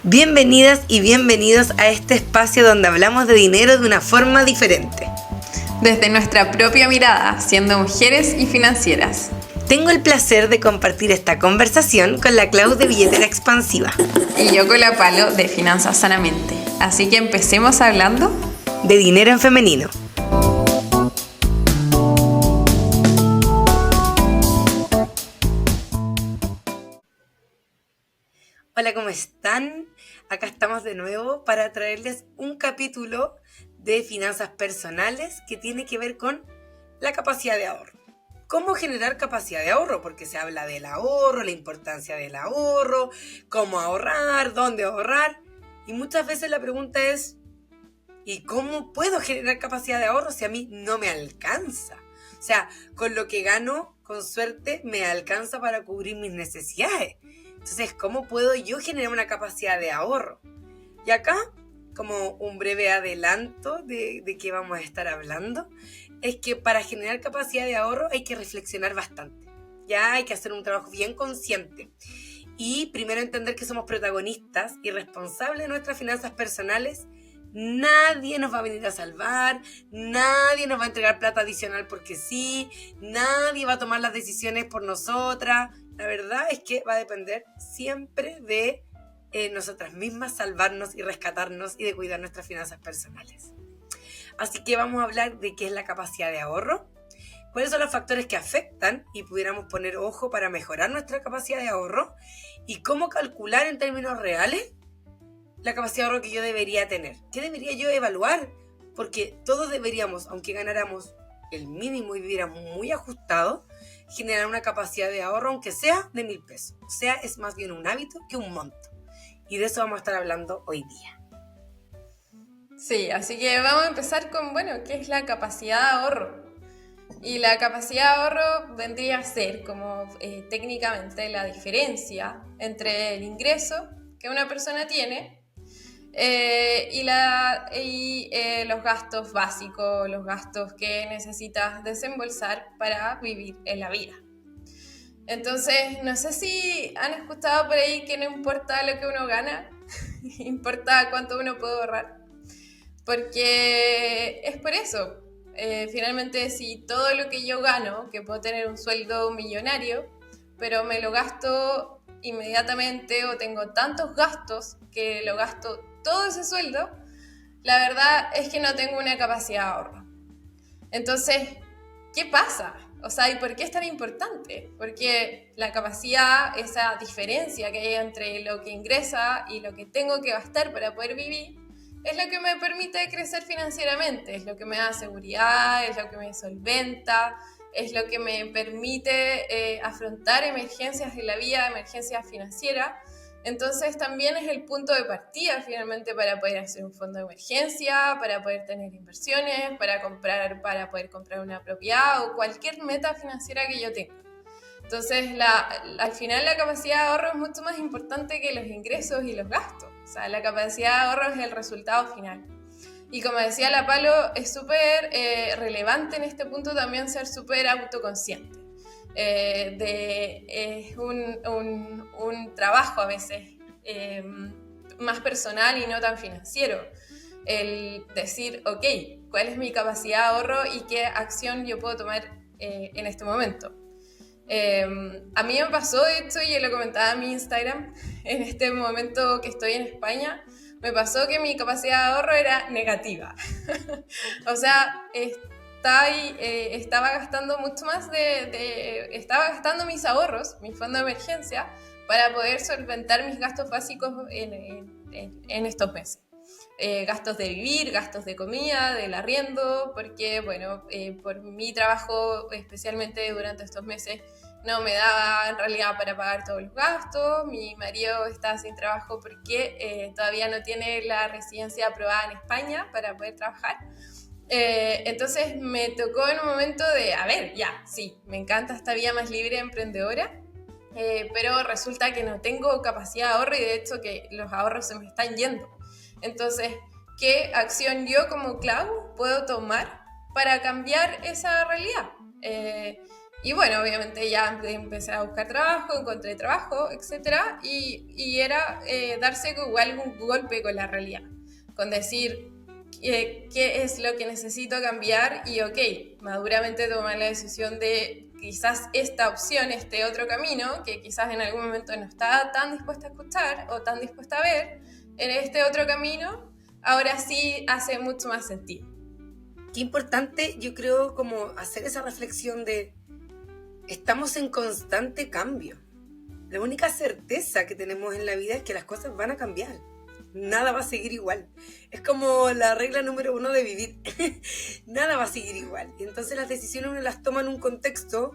Bienvenidas y bienvenidos a este espacio donde hablamos de dinero de una forma diferente. Desde nuestra propia mirada, siendo mujeres y financieras. Tengo el placer de compartir esta conversación con la Clau de Billetera Expansiva. Y yo con la Palo de Finanzas Sanamente. Así que empecemos hablando de dinero en femenino. Hola, ¿cómo están? Acá estamos de nuevo para traerles un capítulo de finanzas personales que tiene que ver con la capacidad de ahorro. ¿Cómo generar capacidad de ahorro? Porque se habla del ahorro, la importancia del ahorro, cómo ahorrar, dónde ahorrar. Y muchas veces la pregunta es, ¿y cómo puedo generar capacidad de ahorro si a mí no me alcanza? O sea, con lo que gano, con suerte, me alcanza para cubrir mis necesidades. Entonces, ¿cómo puedo yo generar una capacidad de ahorro? Y acá, como un breve adelanto de qué vamos a estar hablando, es que para generar capacidad de ahorro hay que reflexionar bastante. Ya hay que hacer un trabajo bien consciente. Y primero entender que somos protagonistas y responsables de nuestras finanzas personales. Nadie nos va a venir a salvar, nadie nos va a entregar plata adicional porque sí, nadie va a tomar las decisiones por nosotras. La verdad es que va a depender siempre de nosotras mismas salvarnos y rescatarnos y de cuidar nuestras finanzas personales. Así que vamos a hablar de qué es la capacidad de ahorro, cuáles son los factores que afectan y pudiéramos poner ojo para mejorar nuestra capacidad de ahorro y cómo calcular en términos reales la capacidad de ahorro que yo debería tener. ¿Qué debería yo evaluar? Porque todos deberíamos, aunque ganáramos el mínimo y viviéramos muy ajustado, generar una capacidad de ahorro, aunque sea de 1,000 pesos. O sea, es más bien un hábito que un monto. Y de eso vamos a estar hablando hoy día. Sí, así que vamos a empezar con, ¿qué es la capacidad de ahorro? Y la capacidad de ahorro vendría a ser como técnicamente la diferencia entre el ingreso que una persona tiene y los gastos básicos, los gastos que necesitas desembolsar para vivir en la vida. Entonces, no sé si han escuchado por ahí que no importa lo que uno gana, importa cuánto uno puede ahorrar. Porque es por eso. Finalmente, si todo lo que yo gano, que puedo tener un sueldo millonario, pero me lo gasto inmediatamente o tengo tantos gastos que lo gasto todo ese sueldo, la verdad es que no tengo una capacidad de ahorro. Entonces, ¿qué pasa? O sea, ¿y por qué es tan importante? Porque la capacidad, esa diferencia que hay entre lo que ingresa y lo que tengo que gastar para poder vivir, es lo que me permite crecer financieramente, es lo que me da seguridad, es lo que me solventa, es lo que me permite afrontar emergencias en la vida, emergencias financieras. Entonces también es el punto de partida finalmente para poder hacer un fondo de emergencia, para poder tener inversiones, para poder comprar una propiedad o cualquier meta financiera que yo tenga. Entonces al final la capacidad de ahorro es mucho más importante que los ingresos y los gastos. O sea, la capacidad de ahorro es el resultado final. Y como decía la Palo, es súper relevante en este punto también ser súper autoconsciente. Es un trabajo a veces más personal y no tan financiero. El decir, ok, ¿cuál es mi capacidad de ahorro y qué acción yo puedo tomar en este momento? A mí me pasó, de hecho, y lo comentaba en mi Instagram, en este momento que estoy en España, me pasó que mi capacidad de ahorro era negativa. O sea, estaba gastando mucho más estaba gastando mis ahorros, mi fondo de emergencia, para poder solventar mis gastos básicos en estos meses. Gastos de vivir, gastos de comida, del arriendo, porque, por mi trabajo, especialmente durante estos meses, no me daba en realidad para pagar todos los gastos. Mi marido está sin trabajo porque todavía no tiene la residencia aprobada en España para poder trabajar. Entonces me tocó en un momento de, sí, me encanta esta vida más libre emprendedora, pero resulta que no tengo capacidad de ahorro y de hecho que los ahorros se me están yendo. Entonces, ¿qué acción yo como Clau puedo tomar para cambiar esa realidad? Y bueno, obviamente ya empecé a buscar trabajo, encontré trabajo, etcétera, y era darse igual un golpe con la realidad, con decir qué es lo que necesito cambiar y ok, maduramente tomar la decisión de quizás esta opción, este otro camino, que quizás en algún momento no estaba tan dispuesta a escuchar o tan dispuesta a ver, en este otro camino, ahora sí hace mucho más sentido. Qué importante, yo creo, como hacer esa reflexión de estamos en constante cambio. La única certeza que tenemos en la vida es que las cosas van a cambiar. Nada va a seguir igual. Es como la regla número 1 de vivir. Nada va a seguir igual. Y entonces las decisiones uno las toma en un contexto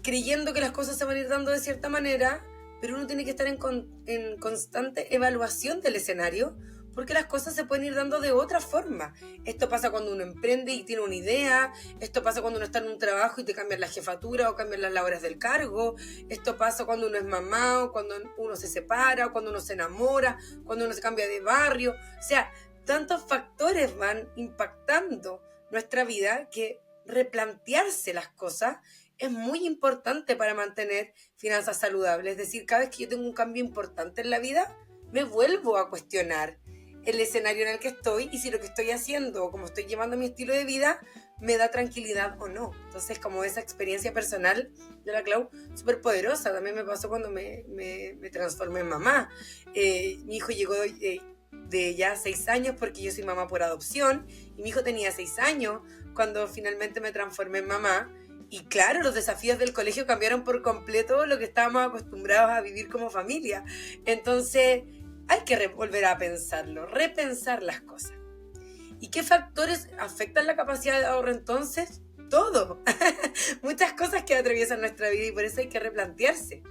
creyendo que las cosas se van a ir dando de cierta manera, pero uno tiene que estar en constante evaluación del escenario, porque las cosas se pueden ir dando de otra forma. Esto pasa cuando uno emprende y tiene una idea, esto pasa cuando uno está en un trabajo y te cambian la jefatura o cambian las labores del cargo, esto pasa cuando uno es mamá o cuando uno se separa o cuando uno se enamora, cuando uno se cambia de barrio. O sea, tantos factores van impactando nuestra vida que replantearse las cosas es muy importante para mantener finanzas saludables. Es decir, cada vez que yo tengo un cambio importante en la vida, me vuelvo a cuestionar el escenario en el que estoy y si lo que estoy haciendo o cómo estoy llevando mi estilo de vida me da tranquilidad o no. Entonces, como esa experiencia personal de la Clau, súper poderosa. También me pasó cuando me transformé en mamá. Mi hijo llegó de ya 6 años porque yo soy mamá por adopción y mi hijo tenía 6 años cuando finalmente me transformé en mamá. Y claro, los desafíos del colegio cambiaron por completo lo que estábamos acostumbrados a vivir como familia. Entonces, hay que volver a pensarlo, repensar las cosas. ¿Y qué factores afectan la capacidad de ahorro entonces? Todo. Muchas cosas que atraviesan nuestra vida y por eso hay que replantearse.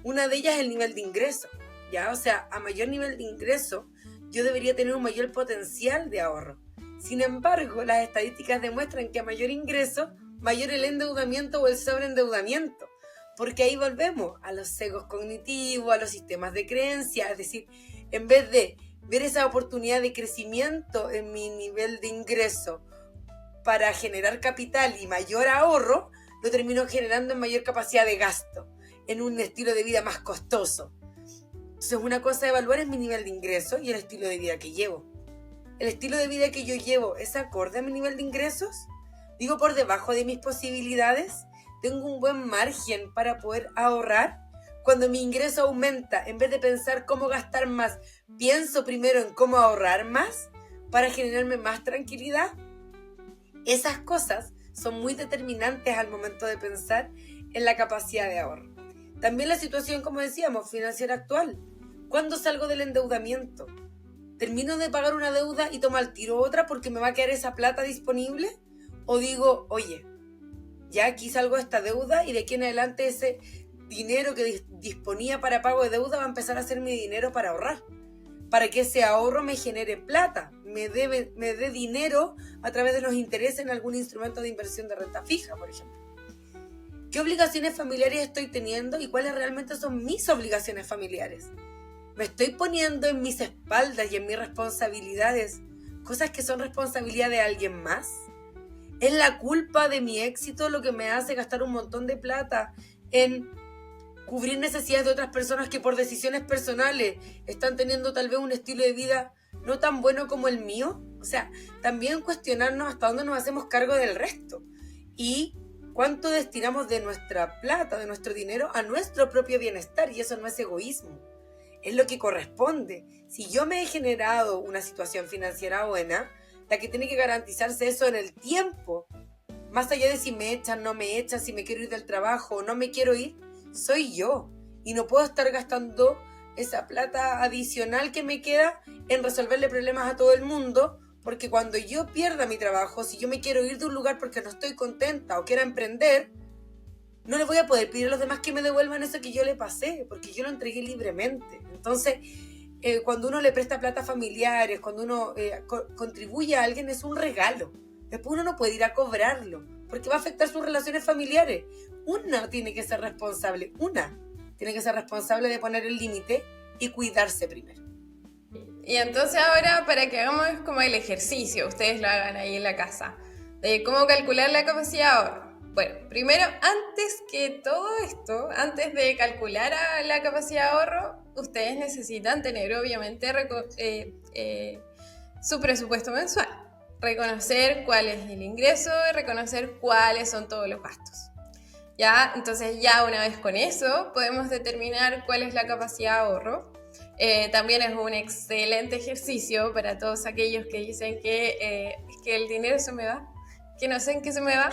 Una de ellas es el nivel de ingreso. ¿Ya? O sea, a mayor nivel de ingreso, yo debería tener un mayor potencial de ahorro. Sin embargo, las estadísticas demuestran que a mayor ingreso, mayor el endeudamiento o el sobreendeudamiento. Porque ahí volvemos a los sesgos cognitivos, a los sistemas de creencia. Es decir, en vez de ver esa oportunidad de crecimiento en mi nivel de ingreso para generar capital y mayor ahorro, lo termino generando en mayor capacidad de gasto, en un estilo de vida más costoso. Entonces, una cosa a evaluar es mi nivel de ingreso y el estilo de vida que llevo. ¿El estilo de vida que yo llevo es acorde a mi nivel de ingresos? ¿Digo por debajo de mis posibilidades? ¿Tengo un buen margen para poder ahorrar? Cuando mi ingreso aumenta, en vez de pensar cómo gastar más, pienso primero en cómo ahorrar más para generarme más tranquilidad. Esas cosas son muy determinantes al momento de pensar en la capacidad de ahorro. También la situación, como decíamos, financiera actual. ¿Cuándo salgo del endeudamiento? ¿Termino de pagar una deuda y tomo al tiro otra porque me va a quedar esa plata disponible? ¿O digo, oye, ya aquí salgo de esta deuda y de aquí en adelante ese dinero que disponía para pago de deuda va a empezar a ser mi dinero para ahorrar? Para que ese ahorro me genere plata, me dé dinero a través de los intereses en algún instrumento de inversión de renta fija, por ejemplo. ¿Qué obligaciones familiares estoy teniendo y cuáles realmente son mis obligaciones familiares? ¿Me estoy poniendo en mis espaldas y en mis responsabilidades cosas que son responsabilidad de alguien más? ¿Es la culpa de mi éxito lo que me hace gastar un montón de plata en cubrir necesidades de otras personas que por decisiones personales están teniendo tal vez un estilo de vida no tan bueno como el mío? O sea, también cuestionarnos hasta dónde nos hacemos cargo del resto y cuánto destinamos de nuestra plata, de nuestro dinero a nuestro propio bienestar, y eso no es egoísmo. Es lo que corresponde. Si yo me he generado una situación financiera buena, la que tiene que garantizarse eso en el tiempo, más allá de si me echan, no me echan, si me quiero ir del trabajo o no me quiero ir, soy yo. Y no puedo estar gastando esa plata adicional que me queda en resolverle problemas a todo el mundo, porque cuando yo pierda mi trabajo, si yo me quiero ir de un lugar porque no estoy contenta o quiero emprender, no le voy a poder pedir a los demás que me devuelvan eso que yo le pasé, porque yo lo entregué libremente. Entonces, cuando uno le presta plata a familiares, cuando uno contribuye a alguien, es un regalo. Después uno no puede ir a cobrarlo, porque va a afectar sus relaciones familiares. Una tiene que ser responsable de poner el límite y cuidarse primero. Y entonces ahora, para que hagamos como el ejercicio, ustedes lo hagan ahí en la casa, de cómo calcular la capacidad de ahorro. Bueno, primero, antes que todo esto, antes de calcular la capacidad de ahorro, ustedes necesitan tener obviamente su presupuesto mensual. Reconocer cuál es el ingreso y reconocer cuáles son todos los gastos. ¿Ya? Entonces ya una vez con eso podemos determinar cuál es la capacidad de ahorro. También es un excelente ejercicio para todos aquellos que dicen que es que el dinero se me va, que no sé en qué se me va,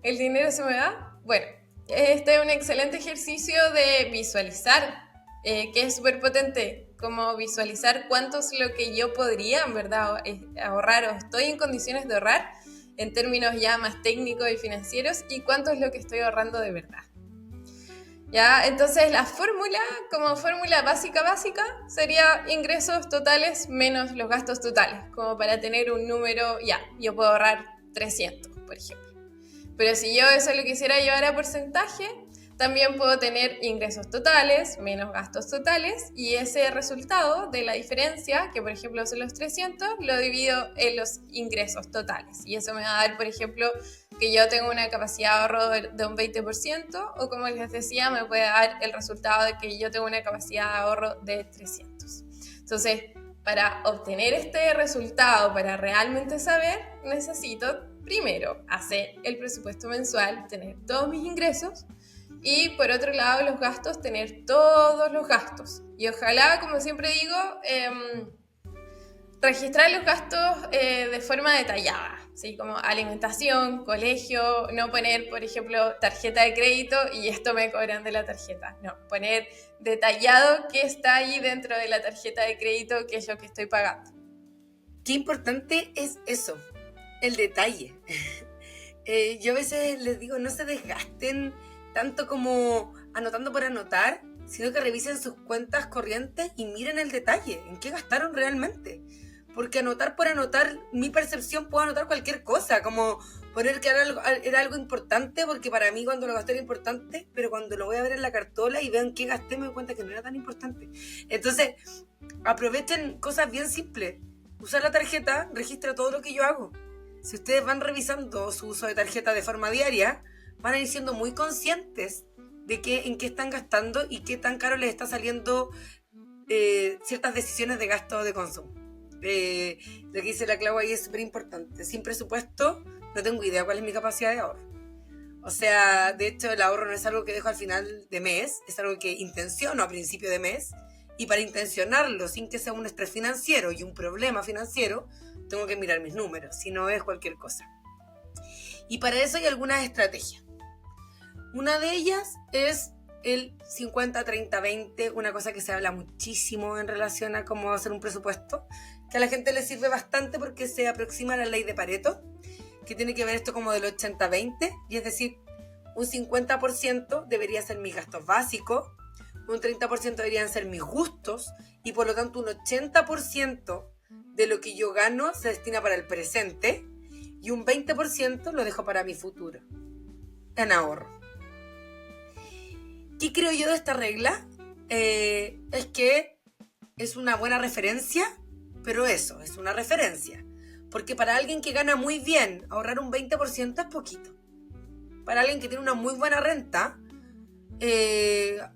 el dinero se me va. Bueno, este es un excelente ejercicio de visualizar, que es súper potente, como visualizar cuánto es lo que yo podría, en verdad, ahorrar o estoy en condiciones de ahorrar en términos ya más técnicos y financieros y cuánto es lo que estoy ahorrando de verdad. ¿Ya? Entonces la fórmula, como fórmula básica, sería ingresos totales menos los gastos totales, como para tener un número, ya, yo puedo ahorrar 300, por ejemplo. Pero si yo eso lo quisiera llevar a porcentaje, también puedo tener ingresos totales menos gastos totales y ese resultado de la diferencia, que por ejemplo son los 300, lo divido en los ingresos totales. Y eso me va a dar, por ejemplo, que yo tengo una capacidad de ahorro de un 20% o como les decía, me puede dar el resultado de que yo tengo una capacidad de ahorro de 300. Entonces, para obtener este resultado, para realmente saber, necesito primero hacer el presupuesto mensual, tener todos mis ingresos y por otro lado los gastos, tener todos los gastos. Y ojalá, como siempre digo, registrar los gastos de forma detallada, ¿sí? Como alimentación, colegio, no poner, por ejemplo, tarjeta de crédito y esto me cobran de la tarjeta. No, poner detallado qué está ahí dentro de la tarjeta de crédito, qué es lo que estoy pagando. Qué importante es eso, el detalle. Yo a veces les digo, no se desgasten tanto como anotando por anotar, sino que revisen sus cuentas corrientes y miren el detalle, en qué gastaron realmente. Porque anotar por anotar, mi percepción, puedo anotar cualquier cosa, como poner que era algo importante, porque para mí cuando lo gasté era importante, pero cuando lo voy a ver en la cartola y vean qué gasté, me doy cuenta que no era tan importante. Entonces, aprovechen cosas bien simples. Usar la tarjeta registra todo lo que yo hago. Si ustedes van revisando su uso de tarjeta de forma diaria, van a ir siendo muy conscientes de en qué están gastando y qué tan caro les está saliendo ciertas decisiones de gasto o de consumo. Lo que dice la Clau ahí es súper importante. Sin presupuesto no tengo idea cuál es mi capacidad de ahorro. O sea, de hecho el ahorro no es algo que dejo al final de mes, es algo que intenciono a principio de mes, y para intencionarlo sin que sea un estrés financiero y un problema financiero, tengo que mirar mis números, si no es cualquier cosa. Y para eso hay algunas estrategias. Una de ellas es el 50-30-20, una cosa que se habla muchísimo en relación a cómo hacer un presupuesto, que a la gente le sirve bastante porque se aproxima a la ley de Pareto, que tiene que ver esto como del 80-20, y es decir, un 50% debería ser mis gastos básicos, un 30% deberían ser mis gustos, y por lo tanto un 80% de lo que yo gano se destina para el presente, y un 20% lo dejo para mi futuro, en ahorro. ¿Qué creo yo de esta regla? Es que es una buena referencia, pero eso, es una referencia. Porque para alguien que gana muy bien, ahorrar un 20% es poquito. Para alguien que tiene una muy buena renta,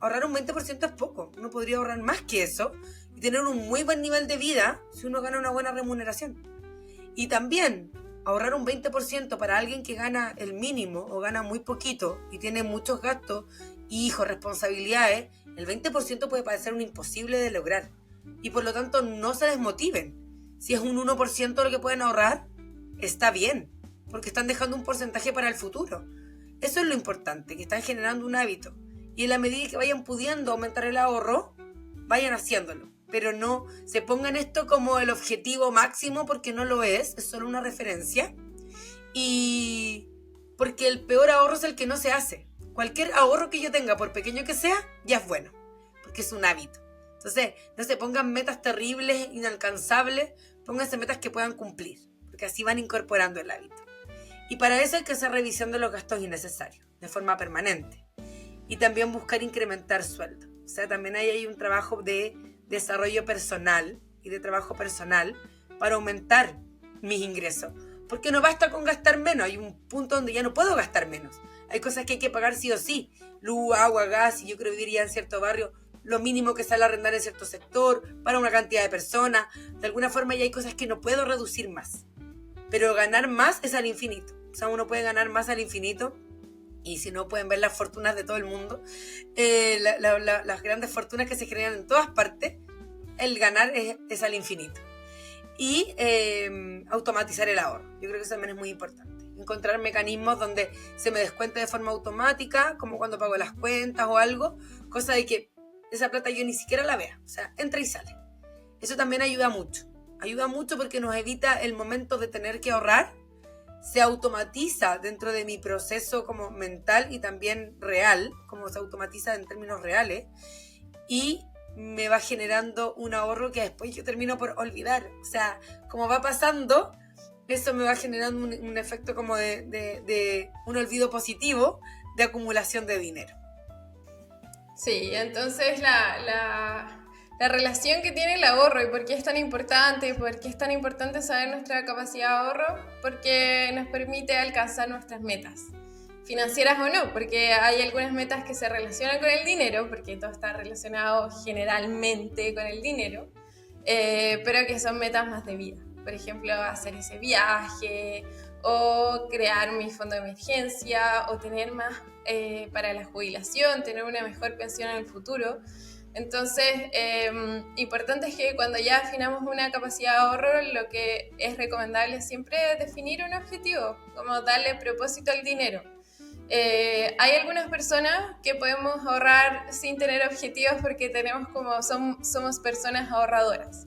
ahorrar un 20% es poco. Uno podría ahorrar más que eso y tener un muy buen nivel de vida si uno gana una buena remuneración. Y también ahorrar un 20% para alguien que gana el mínimo o gana muy poquito y tiene muchos gastos, hijos, responsabilidades, el 20% puede parecer un imposible de lograr. Y por lo tanto no se desmotiven. Si es un 1% lo que pueden ahorrar, está bien, porque están dejando un porcentaje para el futuro. Eso es lo importante, que están generando un hábito. Y en la medida que vayan pudiendo aumentar el ahorro, vayan haciéndolo. Pero no se pongan esto como el objetivo máximo, porque no lo es solo una referencia. Y porque el peor ahorro es el que no se hace. Cualquier ahorro que yo tenga, por pequeño que sea, ya es bueno, porque es un hábito. Entonces, no se pongan metas terribles, inalcanzables, pónganse metas que puedan cumplir, porque así van incorporando el hábito. Y para eso hay que hacer revisión de los gastos innecesarios, de forma permanente. Y también buscar incrementar sueldo. O sea, también hay un trabajo de desarrollo personal y de trabajo personal para aumentar mis ingresos. Porque no basta con gastar menos, hay un punto donde ya no puedo gastar menos. hay cosas que hay que pagar sí o sí, luz, agua, gas, si yo quiero vivir ya en cierto barrio, lo mínimo que sale a arrendar en cierto sector, para una cantidad de personas, de alguna forma ya hay cosas que no puedo reducir más, pero ganar más es al infinito, o sea, uno puede ganar más al infinito. Y si no, pueden ver las fortunas de todo el mundo, las grandes fortunas que se generan en todas partes. El ganar es al infinito. Y automatizar el ahorro. Yo creo que eso también es muy importante. Encontrar mecanismos donde se me descuente de forma automática, como cuando pago las cuentas o algo, cosa de que esa plata yo ni siquiera la vea. O sea, entra y sale. Eso también ayuda mucho. Ayuda mucho porque nos evita el momento de tener que ahorrar. Se automatiza dentro de mi proceso como mental y también real, como se automatiza en términos reales, y me va generando un ahorro que después yo termino por olvidar. O sea, como va pasando, eso me va generando un efecto como de un olvido positivo de acumulación de dinero. Sí, entonces la relación que tiene el ahorro y por qué es tan importante, por qué es tan importante saber nuestra capacidad de ahorro, porque nos permite alcanzar nuestras metas, financieras o no, porque hay algunas metas que se relacionan con el dinero, porque todo está relacionado generalmente con el dinero, pero que son metas más de vida. Por ejemplo, hacer ese viaje, o crear mi fondo de emergencia, o tener más para la jubilación, tener una mejor pensión en el futuro. Entonces, importante es que cuando ya definamos una capacidad de ahorro, lo que es recomendable siempre es definir un objetivo, como darle propósito al dinero. Hay algunas personas que podemos ahorrar sin tener objetivos porque somos personas ahorradoras,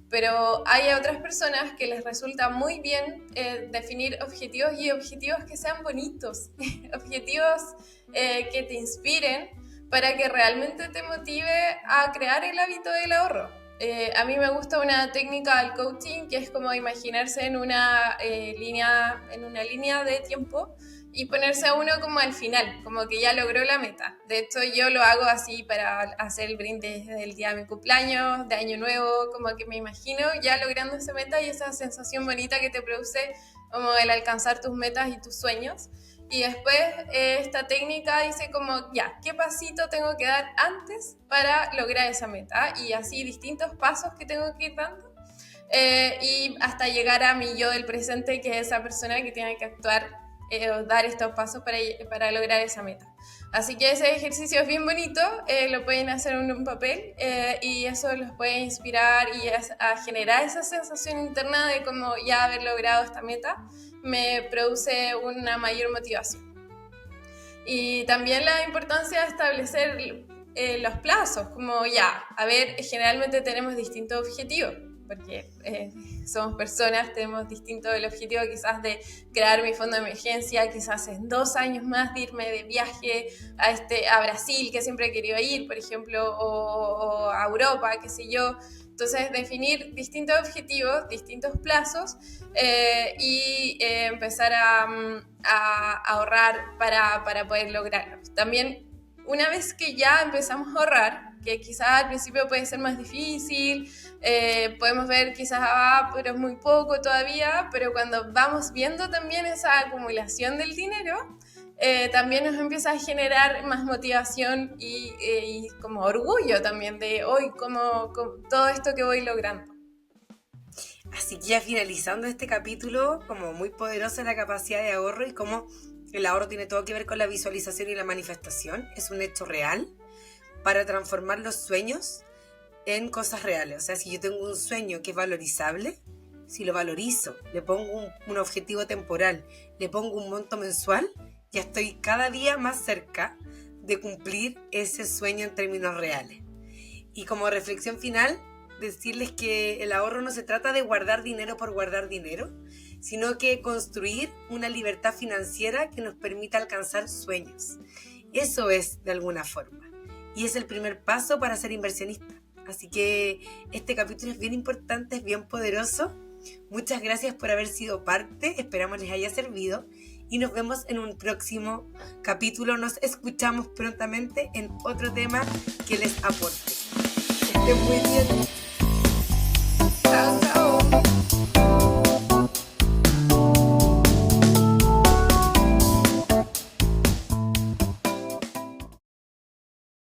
pero hay otras personas que les resulta muy bien definir objetivos y objetivos que sean bonitos, objetivos que te inspiren, para que realmente te motive a crear el hábito del ahorro. A mí me gusta una técnica del coaching que es como imaginarse en una línea de tiempo y ponerse a uno como al final, como que ya logró la meta. De hecho, yo lo hago así para hacer el brindis del día de mi cumpleaños, de Año Nuevo, como que me imagino ya logrando esa meta y esa sensación bonita que te produce como el alcanzar tus metas y tus sueños. Y después esta técnica dice como, ya, ¿qué pasito tengo que dar antes para lograr esa meta? Y así distintos pasos que tengo que ir dando. Y hasta llegar a mi yo del presente, que es esa persona que tiene que actuar o dar estos pasos para lograr esa meta. Así que ese ejercicio es bien bonito, lo pueden hacer en un papel y eso los puede inspirar y a generar esa sensación interna de como ya haber logrado esta meta me produce una mayor motivación. Y también la importancia de establecer los plazos, como ya, a ver, generalmente tenemos distintos objetivos, porque somos personas, tenemos distinto el objetivo quizás de crear mi fondo de emergencia, quizás en 2 años más de irme de viaje a Brasil, que siempre he querido ir, por ejemplo, o a Europa, qué sé yo. Entonces, definir distintos objetivos, distintos plazos y empezar a ahorrar para poder lograrlos. También, una vez que ya empezamos a ahorrar, que quizás al principio puede ser más difícil, podemos ver quizás, pero es muy poco todavía, pero cuando vamos viendo también esa acumulación del dinero, también nos empieza a generar más motivación y como orgullo también de hoy, como todo esto que voy logrando. Así que ya finalizando este capítulo, como muy poderosa la capacidad de ahorro y cómo el ahorro tiene todo que ver con la visualización y la manifestación, es un hecho real para transformar los sueños en cosas reales. O sea, si yo tengo un sueño que es valorizable, si lo valorizo, le pongo un objetivo temporal, le pongo un monto mensual, ya estoy cada día más cerca de cumplir ese sueño en términos reales. Y como reflexión final, decirles que el ahorro no se trata de guardar dinero por guardar dinero, sino que construir una libertad financiera que nos permita alcanzar sueños. Eso es de alguna forma. Y es el primer paso para ser inversionista. Así que este capítulo es bien importante, es bien poderoso. Muchas gracias por haber sido parte, esperamos les haya servido y nos vemos en un próximo capítulo. Nos escuchamos prontamente en otro tema que les aporte. Que estén muy bien. Chao.